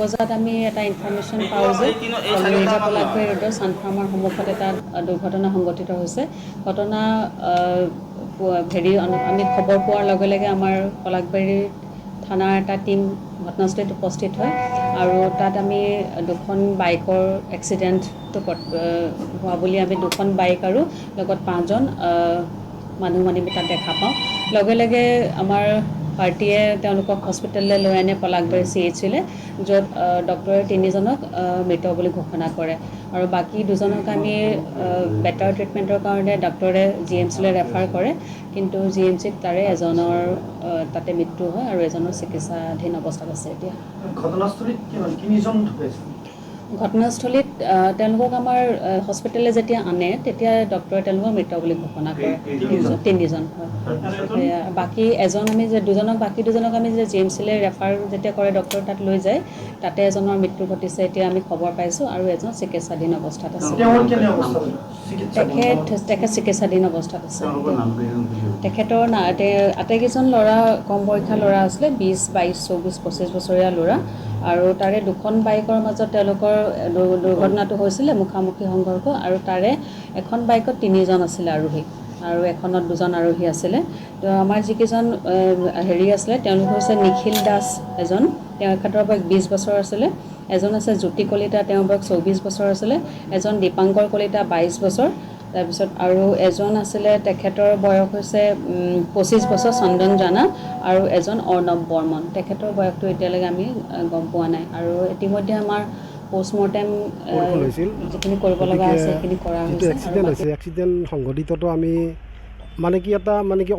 বজাত আমি এটা ইনফৰমেশ্যন পাওঁ যে কলৰিজা পলাকবাৰী ৰোডৰ চানফাৰ্মাৰ সন্মুখত এটা দুৰ্ঘটনা সংঘটিত হৈছে। ঘটনা আমি খবৰ পোৱাৰ লগে লগে আমাৰ পলাকবাৰী থানাৰ এটা টিম ঘটনাস্থলীত উপস্থিত হয় আৰু তাত আমি দুখন বাইকৰ এক্সিডেণ্টটো হোৱা বুলি আমি দুখন বাইক আৰু লগত 5জন মানুহ তাত দেখা পাওঁ। লগে লগে আমাৰ পাৰ্টিয়ে তেওঁলোকক হস্পিটেললৈ লৈ আনে পলাকবাৰী CHCলৈ, য'ত ডক্টৰে 3জনক মৃত বুলি ঘোষণা কৰে আৰু বাকী 2জনক আমি বেটাৰ ট্ৰিটমেণ্টৰ কাৰণে ডক্টৰে GMCলৈ ৰেফাৰ কৰে, কিন্তু GMCত তাৰে এজনৰ তাতে মৃত্যু হয় আৰু এজনৰ চিকিৎসাধীন অৱস্থাত আছে। এতিয়া ঘটনাস্থলীত তেওঁলোকক আমাৰ হস্পিটেললৈ যেতিয়া আনে তেতিয়া ডক্টৰে তেওঁলোকক মৃত বুলি ঘোষণা কৰে। 3জন হয়। বাকী বাকী দুজনক আমি যে GMCলৈ ৰেফাৰ যেতিয়া কৰে ডক্টৰ তাত লৈ যায়, তাতে এজনৰ মৃত্যু ঘটিছে এতিয়া আমি খবৰ পাইছোঁ আৰু এজন চিকিৎসাধীন অৱস্থাত আছে। তেখেত চিকিৎসাধীন অৱস্থাত আছে। তেখেতৰ আটাইকেইজন ল'ৰা কম বয়সীয়া ল'ৰা আছিলে, 20, 22, 24, 25 বছৰীয়া ল'ৰা আৰু তাৰে দুখন বাইকৰ মাজত তেওঁলোকৰ দুৰ্ঘটনাটো হৈছিলে মুখামুখি সংঘৰ্ষ আৰু তাৰে এখন বাইকত 3জন আছিলে আৰোহী আৰু এখনত 2জন আৰোহী আছিলে। তো আমাৰ যিকেইজন আছিলে তেওঁলোক হৈছে নিখিল দাস এজন, তেখেতৰ বয়স 20 বছৰ আছিলে, এজন আছে জ্যোতি কলিতা, তেওঁৰ বয়স 24 বছৰ আছিলে, এজন দীপাংকৰ কলিতা 22 বছৰ, তাৰপিছত আৰু এজন আছিলে তেখেতৰ বয়স হৈছে 25 বছৰ চন্দন জানা আৰু এজন অৰ্ণৱ বৰ্মন। তেখেতৰ বয়সটো এতিয়ালৈকে আমি গম পোৱা নাই আৰু ইতিমধ্যে আমাৰ পোষ্টমৰ্টেম যিখিনি কৰিব লগা আছে সেইখিনি কৰা হৈছে। এক্সিডেণ্ট সংঘটিতটো আমি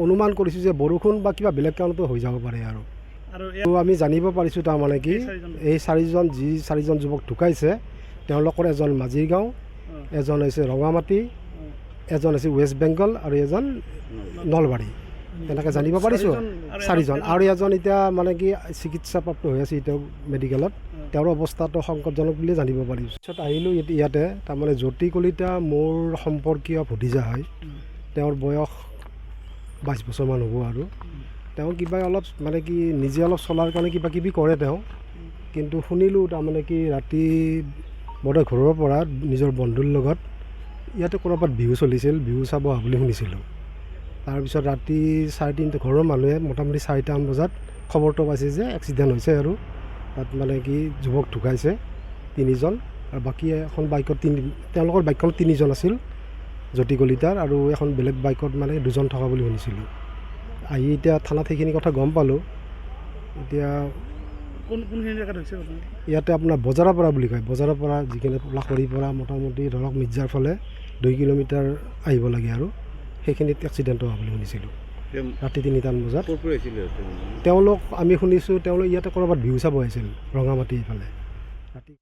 অনুমান কৰিছোঁ যে বৰষুণ বা কিবা বেলেগ কাৰণতো হৈ যাব পাৰে আৰু আমি জানিব পাৰিছোঁ তাৰমানে কি এই 4জন যুৱক ঢুকাইছে, তেওঁলোকৰ এজন মাজিৰগাঁও, এজন হৈছে ৰঙামাটি, এজন হৈছে ৱেষ্ট বেংগল আৰু এজন নলবাৰী, তেনেকৈ জানিব পাৰিছোঁ 4জন। আৰু এজন এতিয়া চিকিৎসাপ্ৰাপ্ত হৈ আছে এতিয়া মেডিকেলত, তেওঁৰ অৱস্থাটো সংকটজনক বুলিয়ে জানিব পাৰিছোঁ। পিছত আহিলোঁ ইয়াতে তাৰমানে জ্যোতি কলিতা মোৰ সম্পৰ্কীয় ভতিজা হয়, তেওঁৰ বয়স 22 বছৰমান হ'ব আৰু তেওঁ কিবা অলপ নিজে অলপ চলাৰ কাৰণে কিবা কিবি কৰে তেওঁ, কিন্তু শুনিলোঁ তাৰমানে কি ৰাতি মোৰ ঘৰৰ পৰা নিজৰ বন্ধুৰ লগত ইয়াতে ক'ৰবাত বিহু চলিছিল, বিহু চাব অহা বুলি শুনিছিলোঁ। তাৰপিছত ৰাতি 3:30 ঘৰৰ মানুহে মোটামুটি 4টামান বজাত খবৰটো পাইছে যে এক্সিডেণ্ট হৈছে আৰু তাত যুৱক ঢুকাইছে 3জন আৰু বাকী এখন বাইকত তেওঁলোকৰ বাইকখনত 3জন আছিল জ্যোতি কলিতাৰ আৰু এখন বেলেগ বাইকত 2জন থকা বুলি শুনিছিলোঁ। আহি এতিয়া থানাত সেইখিনি কথা গম পালোঁ। এতিয়া ইয়াতে আপোনাৰ বজাৰৰ পৰা বুলি কয়, বজাৰৰ পৰা যিখিনি লাখৰিৰ পৰা মোটামুটি ধৰক মিৰ্জাৰ ফালে 2 কিলোমিটাৰ আহিব লাগে আৰু সেইখিনিত এক্সিডেণ্ট হোৱা বুলি শুনিছিলোঁ ৰাতি 3টামান বজাত। তেওঁলোক আমি শুনিছোঁ তেওঁলোক ইয়াতে ক'ৰবাত বিহু চাব আহিছিল ৰঙামাটি ফালে ৰাতি।